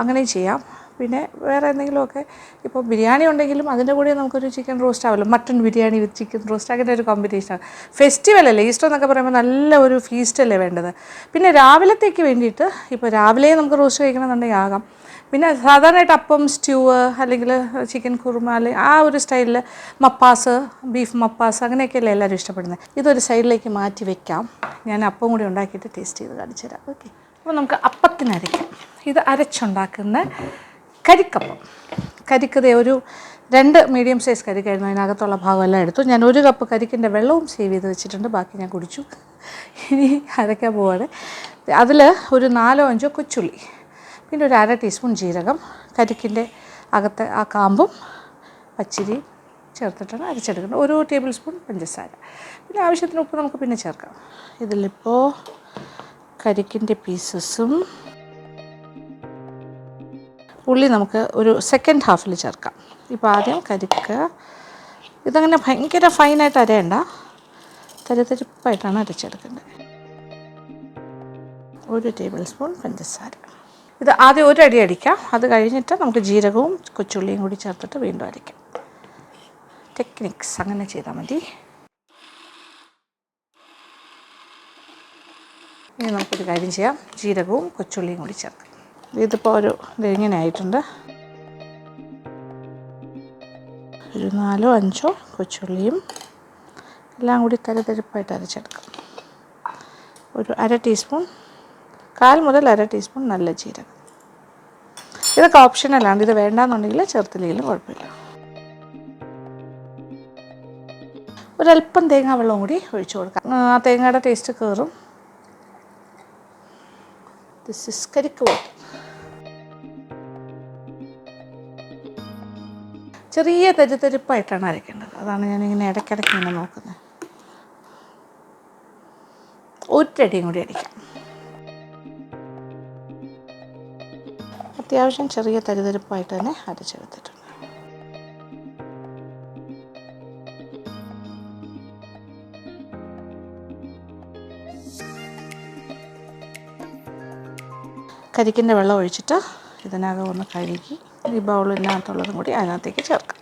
അങ്ങനെ ചെയ്യാം. പിന്നെ വേറെ എന്തെങ്കിലുമൊക്കെ, ഇപ്പോൾ ബിരിയാണി ഉണ്ടെങ്കിലും അതിൻ്റെ കൂടെ നമുക്കൊരു ചിക്കൻ റോസ്റ്റ് ആവുമല്ലോ, mutton biryani with chicken roast, അങ്ങനെ ഒരു കോമ്പിനേഷനാണ്. ഫെസ്റ്റിവൽ അല്ലേ, ഈസ്റ്റർ എന്നൊക്കെ പറയുമ്പോൾ നല്ല ഒരു ഫീസ്റ്റല്ലേ വേണ്ടത്. പിന്നെ രാവിലത്തേക്ക് വേണ്ടിയിട്ട് ഇപ്പോൾ രാവിലെ നമുക്ക് റോസ്റ്റ് കഴിക്കണമെന്നുണ്ടെങ്കിൽ ആകാം. പിന്നെ സാധാരണയായിട്ട് അപ്പം, സ്റ്റ്യൂ, അല്ലെങ്കിൽ ചിക്കൻ കുറുമ, അല്ലെങ്കിൽ ആ ഒരു സ്റ്റൈലിൽ മപ്പാസ്, ബീഫ് മപ്പാസ്, അങ്ങനെയൊക്കെയല്ലേ എല്ലാവരും ഇഷ്ടപ്പെടുന്നത്. ഇതൊരു സൈഡിലേക്ക് മാറ്റി വെക്കാം. ഞാൻ അപ്പം കൂടി ഉണ്ടാക്കിയിട്ട് ടേസ്റ്റ് ചെയ്ത് കാണിച്ചു തരാം. ഓക്കെ, അപ്പോൾ നമുക്ക് അപ്പത്തിന് അരയ്ക്കാം. ഇത് അരച്ചുണ്ടാക്കുന്ന കരിക്കപ്പം. കരിക്കതേ ഒരു 2 മീഡിയം സൈസ് കരിക്കായിരുന്നു, അതിനകത്തുള്ള ഭാഗമെല്ലാം എടുത്തു. ഞാൻ 1 കപ്പ് കരിക്കിൻ്റെ വെള്ളവും സേവ് ചെയ്ത് വെച്ചിട്ടുണ്ട്, ബാക്കി ഞാൻ കുടിച്ചു. ഇനി അരയ്ക്കാൻ പോവാണ്. അതിൽ ഒരു 4-5 കൊച്ചുള്ളി, പിന്നെ ഒരു 1/2 ടീസ്പൂൺ ജീരകം, കരിക്കിൻ്റെ അകത്തെ ആ കാമ്പും പച്ചരി ചേർത്തിട്ടാണ് അരച്ചെടുക്കുന്നത്. 1 ടേബിൾ സ്പൂൺ പഞ്ചസാര, പിന്നെ ആവശ്യത്തിന് ഉപ്പ് നമുക്ക് പിന്നെ ചേർക്കാം. ഇതിലിപ്പോൾ കരിക്കിൻ്റെ പീസസും ഉള്ളി നമുക്ക് ഒരു സെക്കൻഡ് ഹാഫിൽ ചേർക്കാം. ഇപ്പോൾ ആദ്യം കരിക്ക്, ഇതങ്ങനെ ഭയങ്കര ഫൈനായിട്ട് അരയണ്ട, തരിതരിപ്പായിട്ടാണ് അരച്ചെടുക്കേണ്ടത്. 1 ടേബിൾ സ്പൂൺ പഞ്ചസാര. ഇത് ആദ്യം 1 അടി അടിക്കാം, അത് കഴിഞ്ഞിട്ട് നമുക്ക് ജീരകവും കൊച്ചുള്ളിയും കൂടി ചേർത്തിട്ട് വീണ്ടും അരയ്ക്കാം. ടെക്നിക്സ് അങ്ങനെ ചെയ്താൽ മതി. ഇനി നമുക്കൊരു കാര്യം ചെയ്യാം, ജീരകവും കൊച്ചുള്ളിയും കൂടി ചേർക്കാം. ഇതിപ്പോൾ ഇങ്ങനെ ആയിട്ടുണ്ട്. ഒരു 4-5 കൊച്ചുള്ളിയും എല്ലാം കൂടി തരിതരിപ്പായിട്ട് അരച്ചെടുക്കാം. ഒരു 1/2 ടീസ്പൂൺ, 1/4 മുതൽ 1/2 ടീസ്പൂൺ നല്ല ജീരകം. ഇതൊക്കെ ഓപ്ഷനലാണ്, ഇത് വേണ്ടാന്നുണ്ടെങ്കിൽ ചേർത്തില്ലെങ്കിലും കുഴപ്പമില്ല. ഒരല്പം തേങ്ങാ വെള്ളം കൂടി ഒഴിച്ചു കൊടുക്കാം, ആ തേങ്ങയുടെ ടേസ്റ്റ് കയറും. ദിസ് ഇസ് കരിക്ക് വാട്ടർ. ചെറിയ തരിതരിപ്പായിട്ടാണ് അരയ്ക്കേണ്ടത്, അതാണ് ഞാനിങ്ങനെ ഇടയ്ക്കിടയ്ക്ക് ഇങ്ങനെ നോക്കുന്നത്. 1 അടിയും കൂടി അടിക്കാം. അത്യാവശ്യം ചെറിയ തരിതരിപ്പായിട്ട് തന്നെ അരച്ചെടുത്തിട്ടുണ്ട്. കരിക്കിൻ്റെ വെള്ളം ഒഴിച്ചിട്ട് ഇതിനകം ഒന്ന് കഴുകി ഈ ബൗളിനകത്തുള്ളതും കൂടി അതിനകത്തേക്ക് ചേർക്കാം.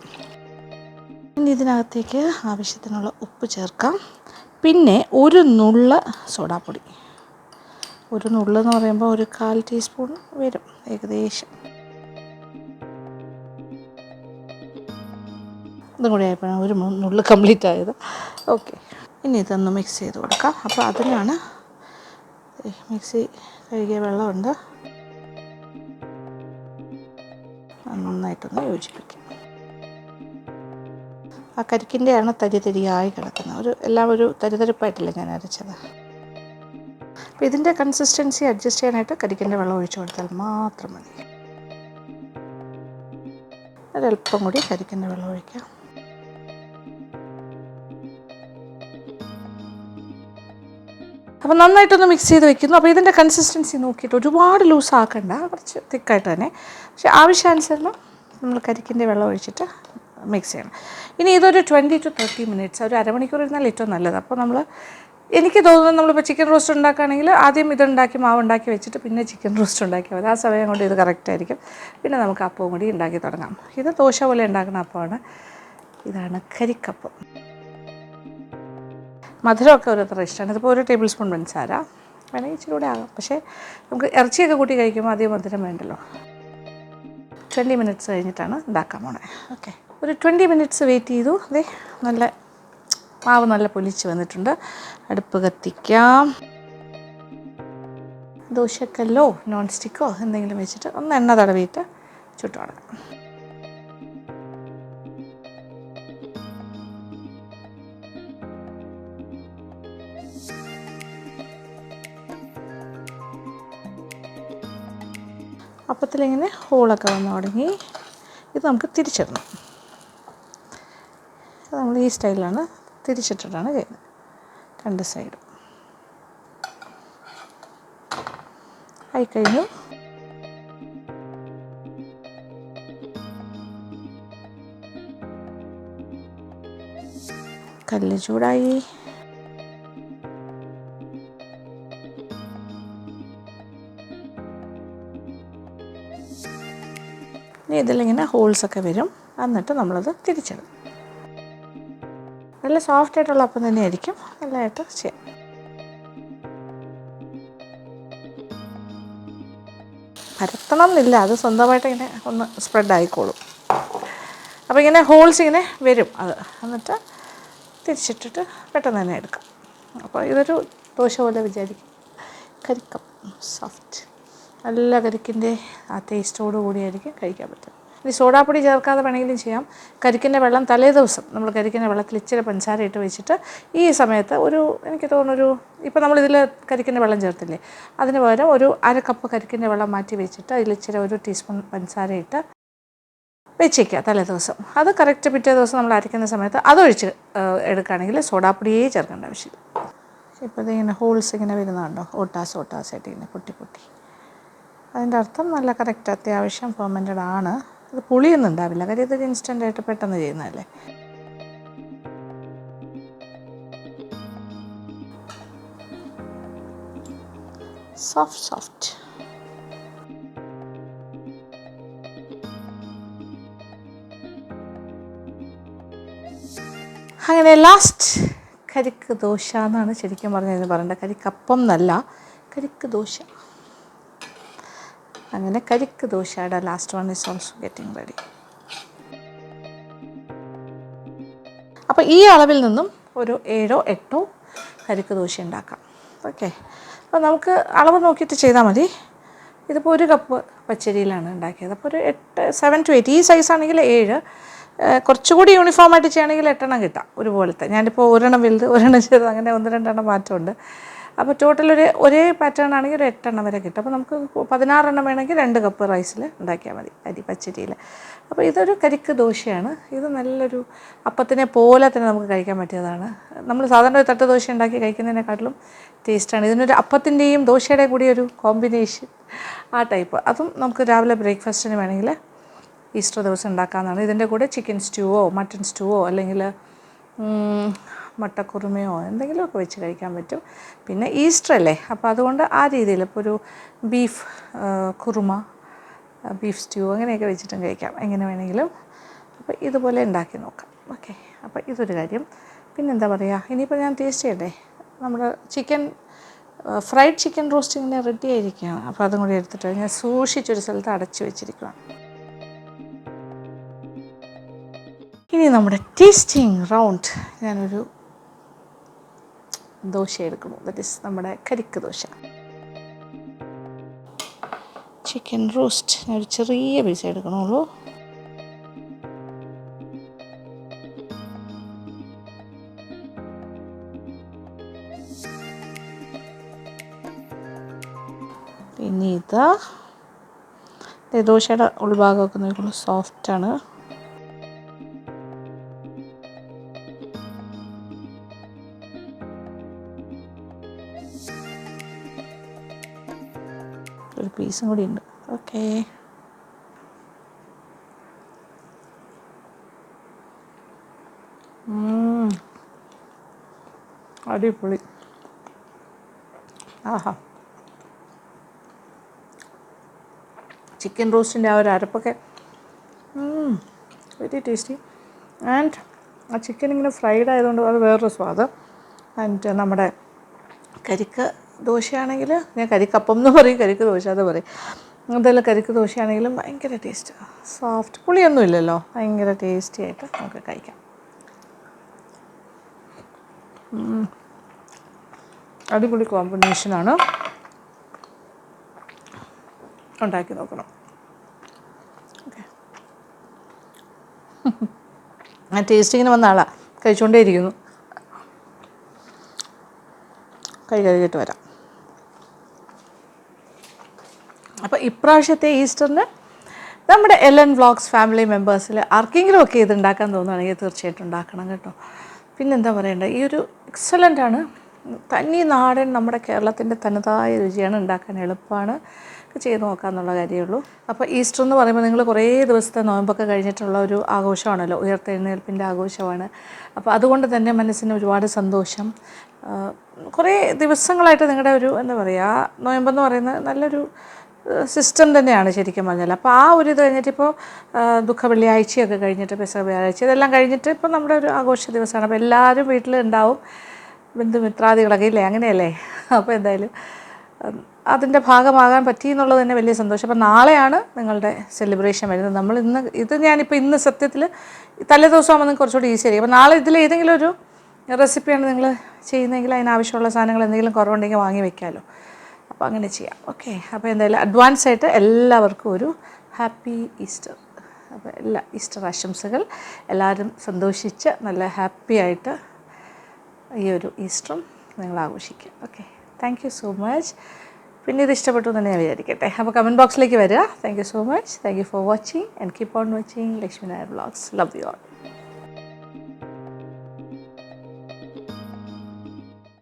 ഇനി ഇതിനകത്തേക്ക് ആവശ്യത്തിനുള്ള ഉപ്പ് ചേർക്കാം. പിന്നെ 1 നുള്ള് സോഡാപ്പൊടി, 1 നുള്ളെന്ന് പറയുമ്പോൾ ഒരു 1/4 ടീസ്പൂൺ വരും ഏകദേശം. ഇതും കൂടി ആയപ്പോഴാണ് 1 നുള്ള് കംപ്ലീറ്റ് ആയത്. ഓക്കെ, ഇനി ഇതൊന്ന് മിക്സ് ചെയ്ത് കൊടുക്കാം. അപ്പോൾ അതിനാണ് മിക്സി കഴുകിയ വെള്ളമുണ്ട്, നന്നായിട്ടൊന്ന് യോജിപ്പിക്കാം. ആ കരിക്കിൻ്റെയാണ് തരിയായി കിടക്കുന്നത്, എല്ലാം ഒരു തരിതരിപ്പായിട്ടില്ല ഞാൻ അരച്ചത്. അപ്പോൾ ഇതിൻ്റെ കൺസിസ്റ്റൻസി അഡ്ജസ്റ്റ് ചെയ്യാനായിട്ട് കരിക്കിൻ്റെ വെള്ളം ഒഴിച്ചു കൊടുത്താൽ മാത്രം മതി. ഒരല്പം കൂടി കരിക്കിൻ്റെ വെള്ളം ഒഴിക്കാം. അപ്പോൾ നന്നായിട്ടൊന്ന് മിക്സ് ചെയ്ത് വെക്കുന്നു. അപ്പോൾ ഇതിൻ്റെ കൺസിസ്റ്റൻസി നോക്കിയിട്ട് ഒരുപാട് ലൂസ് ആക്കണ്ട, കുറച്ച് തിക്കായിട്ട് തന്നെ, പക്ഷേ ആവശ്യാനുസരണം നമ്മൾ കരിക്കിൻ്റെ വെള്ളം ഒഴിച്ചിട്ട് മിക്സ് ചെയ്യണം. ഇനി ഇതൊരു 20 to 30 മിനിറ്റ്സ്, ഒരു അരമണിക്കൂർ ഇരുന്നാൽ ഏറ്റവും നല്ലത്. അപ്പോൾ എനിക്ക് തോന്നുന്നു നമ്മളിപ്പോൾ ചിക്കൻ റോസ്റ്റ് ഉണ്ടാക്കുകയാണെങ്കിൽ ആദ്യം ഇതുണ്ടാക്കി മാവുണ്ടാക്കി വെച്ചിട്ട് പിന്നെ ചിക്കൻ റോസ്റ്റ് ഉണ്ടാക്കിയാൽ മതി. ആ സമയം കൊണ്ട് ഇത് കറക്റ്റായിരിക്കും. പിന്നെ നമുക്ക് അപ്പവും കൂടി ഉണ്ടാക്കി തുടങ്ങാം. ഇത് ദോശ പോലെ ഉണ്ടാക്കുന്ന അപ്പമാണ്. ഇതാണ് കരിക്കപ്പം. മധുരമൊക്കെ ഓരോരുത്തരുടെ ഇഷ്ടമാണ്. ഇതിപ്പോൾ 1 ടേബിൾ സ്പൂൺ പഞ്ചസാര, വേണമെങ്കിൽ ഇച്ചിരി കൂടെ ആകാം. പക്ഷേ നമുക്ക് ഇറച്ചിയൊക്കെ കൂട്ടി കഴിക്കുമ്പോൾ അധികം മധുരം വേണ്ടല്ലോ. 20 മിനിറ്റ്സ് കഴിഞ്ഞിട്ടാണ് ഉണ്ടാക്കാൻ പോണേ. ഓക്കെ, ഒരു 20 മിനിറ്റ്സ് വെയിറ്റ് ചെയ്തു. അതെ, നല്ല മാവ് നല്ല പൊലിച്ച് വന്നിട്ടുണ്ട്. അടുപ്പ് കത്തിക്കാം. ദോശക്കല്ലോ നോൺ സ്റ്റിക്കോ എന്തെങ്കിലും വെച്ചിട്ട് ഒന്ന് എണ്ണ തടവിയിട്ട് ചുട്ടു കൊടുക്കാം. അപ്പത്തിലിങ്ങനെ ഹോളൊക്കെ വന്ന് തുടങ്ങി. ഇത് നമുക്ക് തിരിച്ചിടണം. അത് നമ്മൾ ഈ സ്റ്റൈലിലാണ് തിരിച്ചിട്ടിട്ടാണ് ചെയ്യുന്നത്, 2 സൈഡും. ആയിക്കഴിഞ്ഞു. കല്ല് ചൂടായി. ഇനി ഇതിലിങ്ങനെ ഹോൾസൊക്കെ വരും. എന്നിട്ട് നമ്മളത് തിരിച്ചിടും. നല്ല സോഫ്റ്റായിട്ടുള്ള അപ്പം തന്നെയായിരിക്കും. നല്ലതായിട്ട് ചെയ്യാം. പരത്തണം എന്നില്ല, അത് സ്വന്തമായിട്ട് ഇങ്ങനെ ഒന്ന് സ്പ്രെഡ് ആയിക്കോളും. അപ്പോൾ ഇങ്ങനെ ഹോൾസ് ഇങ്ങനെ വരും. അത് എന്നിട്ട് തിരിച്ചിട്ടിട്ട് പെട്ടെന്ന് തന്നെ എടുക്കാം. അപ്പോൾ ഇതൊരു ദോശ പോലെ വിചാരിക്കും. കരിക്കപ്പം സോഫ്റ്റ്, നല്ല കരിക്കിൻ്റെ ആ ടേസ്റ്റോടു കൂടിയായിരിക്കും കഴിക്കാൻ പറ്റും. ഇനി സോഡാപ്പൊടി ചേർക്കാതെ വേണമെങ്കിലും ചെയ്യാം. കരിക്കിൻ്റെ വെള്ളം തലേ ദിവസം നമ്മൾ കരിക്കിൻ്റെ വെള്ളത്തിൽ ഇച്ചിരി പഞ്ചസാര ഇട്ട് വെച്ചിട്ട് ഈ സമയത്ത് എനിക്ക് തോന്നുന്നൊരു ഇപ്പോൾ നമ്മളിതിൽ കരിക്കിൻ്റെ വെള്ളം ചേർത്തില്ലേ, അതിന് പകരം ഒരു 1/2 കപ്പ് കരിക്കിൻ്റെ വെള്ളം മാറ്റി വെച്ചിട്ട് അതിൽ ഇച്ചിരി 1 ടീസ്പൂൺ പഞ്ചസാര ഇട്ട് വെച്ചേക്കുക തലേ ദിവസം. അത് കറക്റ്റ് പിറ്റേ ദിവസം നമ്മൾ അരയ്ക്കുന്ന സമയത്ത് അതൊഴിച്ച് എടുക്കുകയാണെങ്കിൽ സോഡാപ്പൊടിയേ ചേർക്കേണ്ട ആവശ്യമില്ല. ഇപ്പോൾ ഇതിങ്ങനെ ഹോൾസ് ഇങ്ങനെ വരുന്നുണ്ടോ, ഓട്ടാസായിട്ട് ഇങ്ങനെ പൊട്ടി. അതിൻ്റെ അർത്ഥം നല്ല കറക്റ്റ് അത്യാവശ്യം ഫെർമെൻറ്റഡ് ആണ്. അത് പുളിയൊന്നും ഉണ്ടാവില്ല, കാര്യം ഇതൊരു ഇൻസ്റ്റൻ്റായിട്ട് പെട്ടെന്ന് ചെയ്യുന്നതല്ലേ. സോഫ്റ്റ്. അങ്ങനെ ലാസ്റ്റ് കരിക്ക് ദോശ എന്നാണ് ശരിക്കും പറഞ്ഞതിന് പറയേണ്ടത്. കരിക്കപ്പം എന്നല്ല, കരിക്ക് ദോശ. അങ്ങനെ കരിക്ക് ദോശയുടെ last one is also getting ready. അപ്പോൾ ഈ അളവിൽ നിന്നും ഒരു 7 or 8 കരിക്ക് ദോശ ഉണ്ടാക്കാം. ഓക്കെ, അപ്പോൾ നമുക്ക് അളവ് നോക്കിയിട്ട് ചെയ്താൽ മതി. ഇതിപ്പോൾ 1 കപ്പ് പച്ചരിയിലാണ് ഉണ്ടാക്കിയത്. അപ്പോൾ ഒരു 7 to 8 ഈ സൈസാണെങ്കിൽ 7, കുറച്ചുകൂടി യൂണിഫോമായിട്ട് ചെയ്യുകയാണെങ്കിൽ 8 കിട്ടാം ഒരുപോലത്തെ. ഞാനിപ്പോൾ 1 വലുത് 1 ചെറുത് അങ്ങനെ 1-2 മാറ്റമുണ്ട്. അപ്പോൾ ടോട്ടൽ ഒരേ പാറ്റേൺ ആണെങ്കിൽ ഒരു 8 വരെ കിട്ടും. അപ്പോൾ നമുക്ക് 16 വേണമെങ്കിൽ 2 കപ്പ് റൈസിൽ ഉണ്ടാക്കിയാൽ മതി, പച്ചരിയിൽ. അപ്പോൾ ഇതൊരു കരിക്ക് ദോശയാണ്. ഇത് നല്ലൊരു അപ്പത്തിനെ പോലെ തന്നെ നമുക്ക് കഴിക്കാൻ പറ്റിയതാണ്. നമ്മൾ സാധാരണ ഒരു തട്ട് ദോശ ഉണ്ടാക്കി കഴിക്കുന്നതിനെക്കാട്ടിലും ടേസ്റ്റാണ്. ഇതിനൊരു അപ്പത്തിൻ്റെയും ദോശയുടെയും കൂടി ഒരു കോമ്പിനേഷൻ, ആ ടൈപ്പ്. അതും നമുക്ക് രാവിലെ ബ്രേക്ക്ഫാസ്റ്റിന് വേണമെങ്കിൽ ഈസ്റ്റർ ദിവസം ഉണ്ടാക്കാവുന്നതാണ്. ഇതിൻ്റെ കൂടെ ചിക്കൻ സ്റ്റൂവോ മട്ടൺ സ്റ്റൂവോ അല്ലെങ്കിൽ മുട്ടക്കുറുമയോ എന്തെങ്കിലുമൊക്കെ വെച്ച് കഴിക്കാൻ പറ്റും. പിന്നെ ഈസ്റ്റർ അല്ലേ, അപ്പോൾ അതുകൊണ്ട് ആ രീതിയിൽ ഇപ്പോൾ ഒരു ബീഫ് കുറുമ, ബീഫ് സ്റ്റൂ അങ്ങനെയൊക്കെ വെച്ചിട്ടും കഴിക്കാം, എങ്ങനെ വേണമെങ്കിലും. അപ്പോൾ ഇതുപോലെ ഉണ്ടാക്കി നോക്കാം. ഓക്കെ, അപ്പോൾ ഇതൊരു കാര്യം. പിന്നെന്താ പറയുക, ഇനിയിപ്പോൾ ഞാൻ ടേസ്റ്റ് ചെയ്യട്ടെ. നമ്മുടെ ഫ്രൈഡ് ചിക്കൻ റോസ്റ്റ് ഇങ്ങനെ റെഡി ആയിരിക്കുകയാണ്. അപ്പോൾ അതും കൂടി എടുത്തിട്ട് ഞാൻ സൂക്ഷിച്ചൊരു സ്ഥലത്ത് അടച്ചു വെച്ചിരിക്കുകയാണ്. ഇനി നമ്മുടെ ടേസ്റ്റിംഗ് റൗണ്ട്. ഞാനൊരു ദോശ എടുക്കുന്നു, ദാറ്റ് ഈസ് നമ്മുടെ കരിക്ക് ദോശ. ചിക്കൻ റോസ്റ്റ് ഞാനൊരു ചെറിയ പീസ് എടുക്കണുള്ളൂ. പിന്നെ ദോശയുടെ ഉൾഭാഗമൊക്കെ നോക്കുള്ളൂ, സോഫ്റ്റാണ്. ഒരു പീസും കൂടി ഉണ്ട്. ഓക്കെ, അടിപൊളി. ആഹാ, ചിക്കൻ റോസ്റ്റിൻ്റെ ആ ഒരു അരപ്പൊക്കെ വെരി ടേസ്റ്റി. ആൻഡ് ആ ചിക്കൻ ഇങ്ങനെ ഫ്രൈഡ് ആയതുകൊണ്ട് അത് വേറൊരു സ്വാദ്. ആൻഡ് നമ്മുടെ കരിക്ക് ദോശയാണെങ്കിൽ ഞാൻ കരിക്കപ്പം എന്ന് പറയും, കരിക്ക് ദോശ എന്ന് പറയും. എന്തെങ്കിലും കരിക്ക് ദോശയാണെങ്കിലും ഭയങ്കര ടേസ്റ്റ്, സോഫ്റ്റ്, പുളിയൊന്നും ഇല്ലല്ലോ, ഭയങ്കര ടേസ്റ്റി ആയിട്ട് നമുക്ക് കഴിക്കാം. അടിപൊളി കോമ്പിനേഷനാണ്, ഉണ്ടാക്കി നോക്കണം. ഓക്കെ, ഞാൻ ടേസ്റ്റിങ്ങിന് വന്ന ആളാണ്, കഴിച്ചുകൊണ്ടേ ഇരിക്കുന്നു. കഴുകിയിട്ട് വരാം. അപ്പോൾ ഇപ്രാവശ്യത്തെ ഈസ്റ്ററിന് നമ്മുടെ LN വ്ളോഗ്സ് ഫാമിലി മെമ്പേഴ്സിൽ ആർക്കെങ്കിലും ഒക്കെ ഇത് ഉണ്ടാക്കാൻ തോന്നുകയാണെങ്കിൽ തീർച്ചയായിട്ടും ഉണ്ടാക്കണം കേട്ടോ. പിന്നെന്താ പറയേണ്ടത്, ഈ ഒരു എക്സലൻ്റാണ്, തനി നാടൻ നമ്മുടെ കേരളത്തിൻ്റെ തനതായ രുചിയാണ്, ഉണ്ടാക്കാൻ എളുപ്പമാണ്, ചെയ്ത് നോക്കാമെന്നുള്ള കാര്യമേ ഉള്ളൂ. അപ്പോൾ ഈസ്റ്റർ എന്ന് പറയുമ്പോൾ നിങ്ങൾ കുറേ ദിവസത്തെ നോയമ്പൊക്കെ കഴിഞ്ഞിട്ടുള്ള ഒരു ആഘോഷമാണല്ലോ, ഉയർത്തെഴുന്നേൽപ്പിൻ്റെ ആഘോഷമാണ്. അപ്പോൾ അതുകൊണ്ട് തന്നെ മനസ്സിന് ഒരുപാട് സന്തോഷം. കുറേ ദിവസങ്ങളായിട്ട് നിങ്ങളുടെ ഒരു എന്താ പറയുക, നോയമ്പെന്ന് പറയുന്നത് നല്ലൊരു സിസ്റ്റം തന്നെയാണ് ശരിക്കും പറഞ്ഞാൽ. അപ്പോൾ ആ ഒരു ഇത് കഴിഞ്ഞിട്ട് ഇപ്പോൾ ദുഃഖ വെള്ളിയാഴ്ചയൊക്കെ കഴിഞ്ഞിട്ട് പെസഹ വ്യാഴാഴ്ച ഇതെല്ലാം കഴിഞ്ഞിട്ട് ഇപ്പോൾ നമ്മുടെ ഒരു ആഘോഷ ദിവസമാണ്. അപ്പോൾ എല്ലാവരും വീട്ടിലുണ്ടാവും, ബന്ധുമിത്രാദികളൊക്കെ ഇല്ലേ, അങ്ങനെയല്ലേ. അപ്പോൾ എന്തായാലും അതിൻ്റെ ഭാഗമാകാൻ പറ്റി എന്നുള്ളത് തന്നെ വലിയ സന്തോഷം. അപ്പോൾ നാളെയാണ് നിങ്ങളുടെ സെലിബ്രേഷൻ വരുന്നത്. നമ്മൾ ഞാനിപ്പോൾ ഇന്ന് സത്യത്തിൽ തലേ ദിവസമാകുമ്പോൾ നിങ്ങൾക്ക് കുറച്ചുകൂടി ഈസി ആയിരിക്കും. അപ്പോൾ നാളെ ഇതിൽ ഏതെങ്കിലും ഒരു റെസിപ്പിയാണ് നിങ്ങൾ ചെയ്യുന്നതെങ്കിൽ അതിനാവശ്യമുള്ള സാധനങ്ങൾ എന്തെങ്കിലും കുറവുണ്ടെങ്കിൽ വാങ്ങി വെക്കാമല്ലോ. അപ്പോൾ അങ്ങനെ ചെയ്യാം. ഓക്കെ, അപ്പോൾ എന്തായാലും അഡ്വാൻസ് ആയിട്ട് എല്ലാവർക്കും ഒരു ഹാപ്പി ഈസ്റ്റർ. അപ്പോൾ എല്ലാ ഈസ്റ്റർ ആശംസകൾ. എല്ലാവരും സന്തോഷിച്ച് നല്ല ഹാപ്പി ആയിട്ട് ഈ ഒരു ഈസ്റ്ററും നിങ്ങൾ ആഘോഷിക്കുക. Okay, thank you so much. പിന്നെ ഇത് ഇഷ്ടപ്പെട്ടു തന്നെ ഞാൻ വിചാരിക്കട്ടെ. അപ്പോൾ കമൻറ്റ് ബോക്സിലേക്ക് വരിക. Thank you so much. Thank you for watching and keep on watching Lakshmi Nair vlogs. Love you all.